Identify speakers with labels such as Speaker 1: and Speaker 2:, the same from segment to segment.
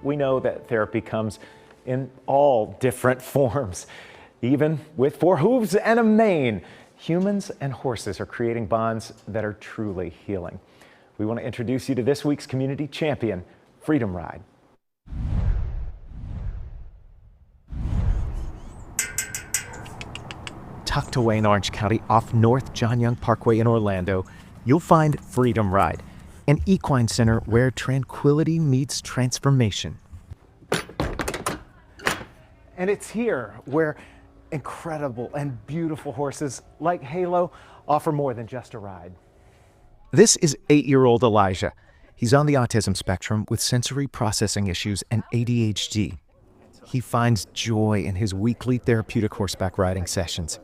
Speaker 1: we know that therapy comes in all different forms. Even with 4 hooves and a mane, humans and horses are creating bonds that are truly healing. We want to introduce you to this week's community champion, Freedom Ride. Tucked away in Orange County off North John Young Parkway in Orlando, you'll find Freedom Ride, an equine center where tranquility meets transformation. And it's here where incredible and beautiful horses like Halo offer more than just a ride. This is 8-year-old Elijah. He's on the autism spectrum with sensory processing issues and ADHD. He finds joy in his weekly therapeutic horseback riding sessions.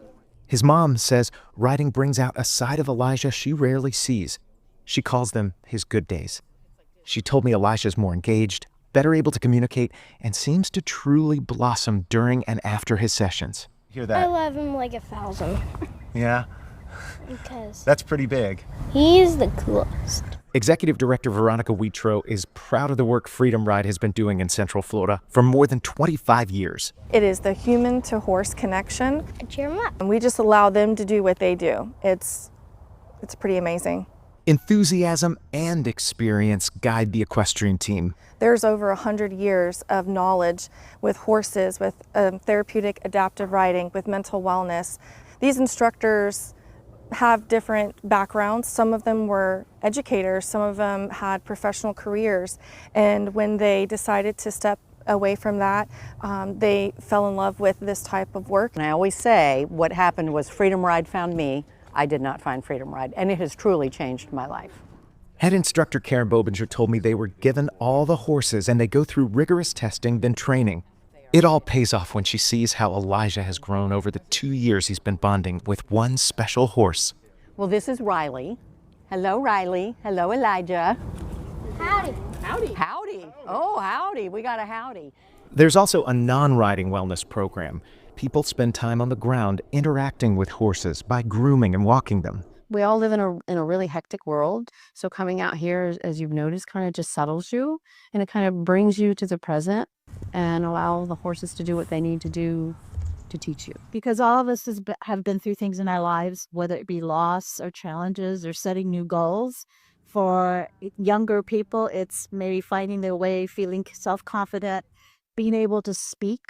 Speaker 1: His mom says riding brings out a side of Elijah she rarely sees. She calls them his good days. She told me Elijah's more engaged, better able to communicate, and seems to truly blossom during and after his sessions. Hear that?
Speaker 2: I love him like 1,000.
Speaker 1: Yeah?
Speaker 2: Because
Speaker 1: That's pretty big.
Speaker 2: he's the coolest.
Speaker 1: Executive Director Veronica Wheatro is proud of the work Freedom Ride has been doing in Central Florida for more than 25 years.
Speaker 3: It is the human to horse connection,
Speaker 2: I cheer him up.
Speaker 3: and we just allow them to do what they do. It's pretty amazing.
Speaker 1: Enthusiasm and experience guide the equestrian team.
Speaker 3: There's over 100 years of knowledge with horses, with therapeutic adaptive riding, with mental wellness. These instructors have different backgrounds. Some of them were educators, some of them had professional careers, and when they decided to step away from that, they fell in love with this type of work.
Speaker 4: And I always say what happened was Freedom Ride found me. I did not find Freedom Ride, and it has truly changed my life.
Speaker 1: Head instructor Karen Bobinger told me they were given all the horses and they go through rigorous testing, then training. It all pays off when she sees how Elijah has grown over the 2 years he's been bonding with one special horse.
Speaker 4: Well, this is Riley. Hello, Riley. Hello, Elijah.
Speaker 2: Howdy.
Speaker 4: Howdy. Howdy. Oh, howdy. We got a howdy.
Speaker 1: There's also a non-riding wellness program. People spend time on the ground interacting with horses by grooming and walking them.
Speaker 5: We all live in a really hectic world. So coming out here, as you've noticed, kind of just settles you, and it kind of brings you to the present and allow the horses to do what they need to do to teach you.
Speaker 6: Because all of us have been through things in our lives, whether it be loss or challenges or setting new goals. For younger people, it's maybe finding their way, feeling self-confident, being able to speak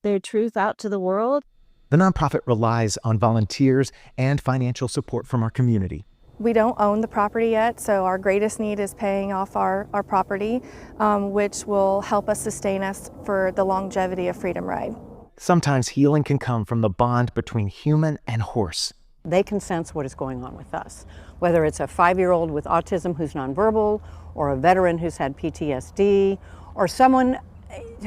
Speaker 6: their truth out to the world.
Speaker 1: The nonprofit relies on volunteers and financial support from our community.
Speaker 3: We don't own the property yet, so our greatest need is paying off our property, which will help us sustain us for the longevity of Freedom Ride.
Speaker 1: Sometimes healing can come from the bond between human and horse.
Speaker 4: They can sense what is going on with us, whether it's a 5-year-old with autism who's nonverbal, or a veteran who's had PTSD, or someone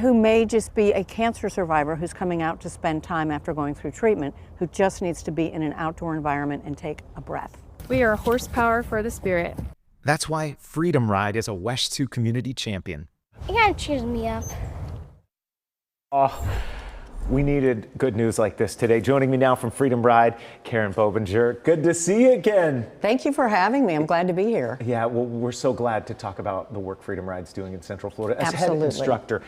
Speaker 4: who may just be a cancer survivor who's coming out to spend time after going through treatment, who just needs to be in an outdoor environment and take a breath.
Speaker 7: We are horsepower for the spirit.
Speaker 1: That's why Freedom Ride is a WESH 2 community champion.
Speaker 2: It kind of cheers me up.
Speaker 1: Oh, we needed good news like this today. Joining me now from Freedom Ride, Karen Bobinger. Good to see you again.
Speaker 4: Thank you for having me. I'm glad to be here.
Speaker 1: Yeah, well, we're so glad to talk about the work Freedom Ride's doing in Central Florida. As
Speaker 4: Absolutely.
Speaker 1: head instructor,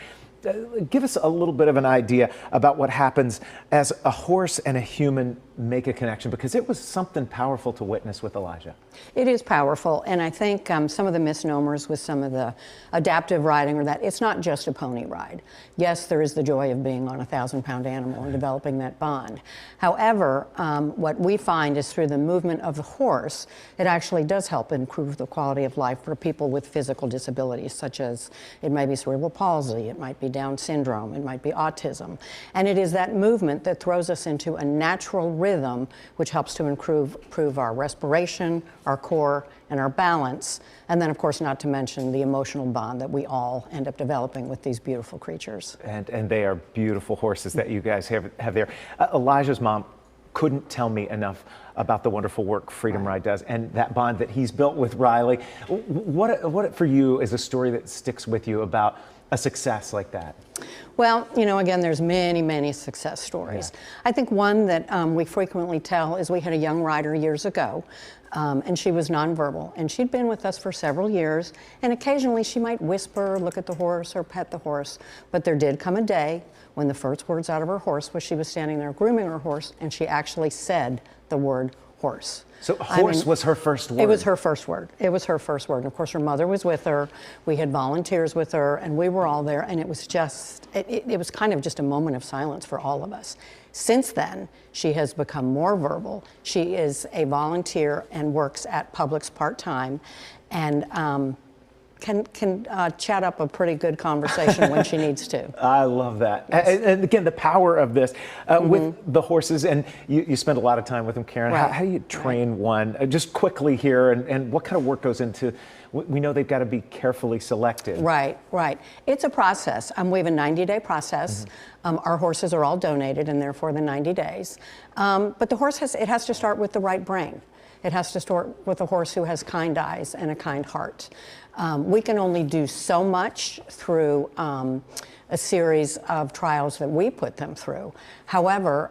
Speaker 1: give us a little bit of an idea about what happens as a horse and a human make a connection, because it was something powerful to witness with Elijah.
Speaker 4: It is powerful, and I think some of the misnomers with some of the adaptive riding are that it's not just a pony ride. Yes, there is the joy of being on a 1,000-pound animal and developing that bond. However, what we find is through the movement of the horse, it actually does help improve the quality of life for people with physical disabilities, such as it might be cerebral palsy, it might be Down syndrome, it might be autism. And it is that movement that throws us into a natural rhythm, which helps to improve our respiration, our core, and our balance. And then, of course, not to mention the emotional bond that we all end up developing with these beautiful creatures.
Speaker 1: And they are beautiful horses that you guys have there. Elijah's mom couldn't tell me enough about the wonderful work Freedom Ride does and that bond that he's built with Riley. What for you is a story that sticks with you about a success like that?
Speaker 4: Well, you know, again, there's many, many success stories.
Speaker 1: Yeah.
Speaker 4: I think one that we frequently tell is we had a young rider years ago, and she was nonverbal, and she'd been with us for several years, and occasionally she might whisper, look at the horse, or pet the horse, but there did come a day when the first words out of her horse was she was standing there grooming her horse, and she actually said the word horse.
Speaker 1: So horse was her first word?
Speaker 4: It was her first word. It was her first word. And of course, her mother was with her. We had volunteers with her, and we were all there, and it was just, it was kind of just a moment of silence for all of us. Since then, she has become more verbal. She is a volunteer and works at Publix part-time, and can chat up a pretty good conversation when she needs to.
Speaker 1: I love that. Yes. And again, the power of this with the horses, and you spend a lot of time with them, Karen.
Speaker 4: Right.
Speaker 1: How do you train one? Just quickly here, and what kind of work goes into, we know they've got to be carefully selected.
Speaker 4: Right, right. It's a process. We have a 90-day process. Our horses are all donated, and therefore the 90 days. But the horse has to start with the right brain. It has to start with a horse who has kind eyes and a kind heart. We can only do so much through a series of trials that we put them through. However,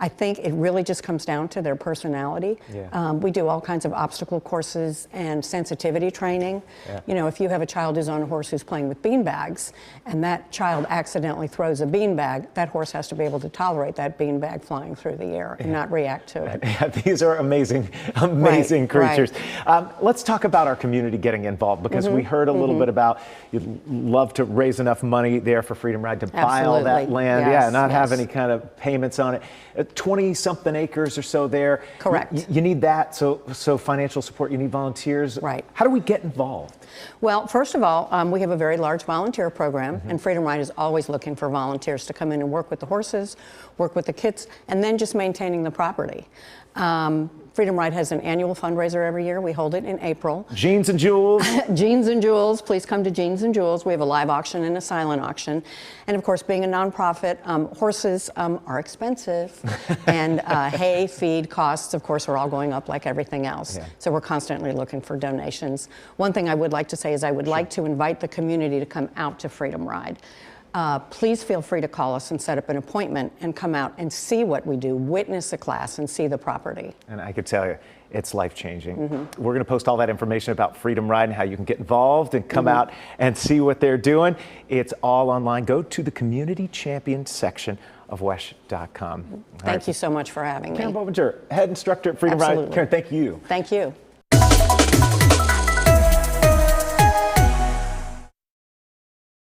Speaker 4: I think it really just comes down to their personality.
Speaker 1: Yeah.
Speaker 4: We do all kinds of obstacle courses and sensitivity training.
Speaker 1: Yeah.
Speaker 4: You know, if you have a child who's on a horse who's playing with beanbags, and that child accidentally throws a beanbag, that horse has to be able to tolerate that beanbag flying through the air and not react to it.
Speaker 1: Yeah, these are amazing, amazing creatures.
Speaker 4: Right.
Speaker 1: Let's talk about our community getting involved, because we heard a little bit about you'd love to raise enough money there for Freedom Ride to buy all that
Speaker 4: Absolutely.
Speaker 1: land,
Speaker 4: Yes,
Speaker 1: and not have
Speaker 4: yes.
Speaker 1: any kind of payments on it. 20-something acres or so there.
Speaker 4: Correct.
Speaker 1: You need that, so financial support, you need volunteers.
Speaker 4: Right.
Speaker 1: How do we get involved?
Speaker 4: Well, first of all, we have a very large volunteer program, and Freedom Ride is always looking for volunteers to come in and work with the horses, work with the kids, and then just maintaining the property. Freedom Ride has an annual fundraiser every year. We hold it in April.
Speaker 1: Jeans and Jewels.
Speaker 4: Jeans and Jewels, please come to Jeans and Jewels. We have a live auction and a silent auction. And of course, being a nonprofit, horses are expensive. And hay, feed costs, of course, are all going up like everything else.
Speaker 1: Yeah.
Speaker 4: So we're constantly looking for donations. One thing I would like to say is I would like to invite the community to come out to Freedom Ride. Please feel free to call us and set up an appointment and come out and see what we do, witness a class and see the property.
Speaker 1: And I could tell you, it's life-changing. We're going to post all that information about Freedom Ride and how you can get involved and come out and see what they're doing. It's all online. Go to the Community Champions section of WESH.com.
Speaker 4: Thank you so much for having me.
Speaker 1: Karen Bovinger, head instructor at Freedom
Speaker 4: Absolutely.
Speaker 1: Ride. Karen, thank you.
Speaker 4: Thank you.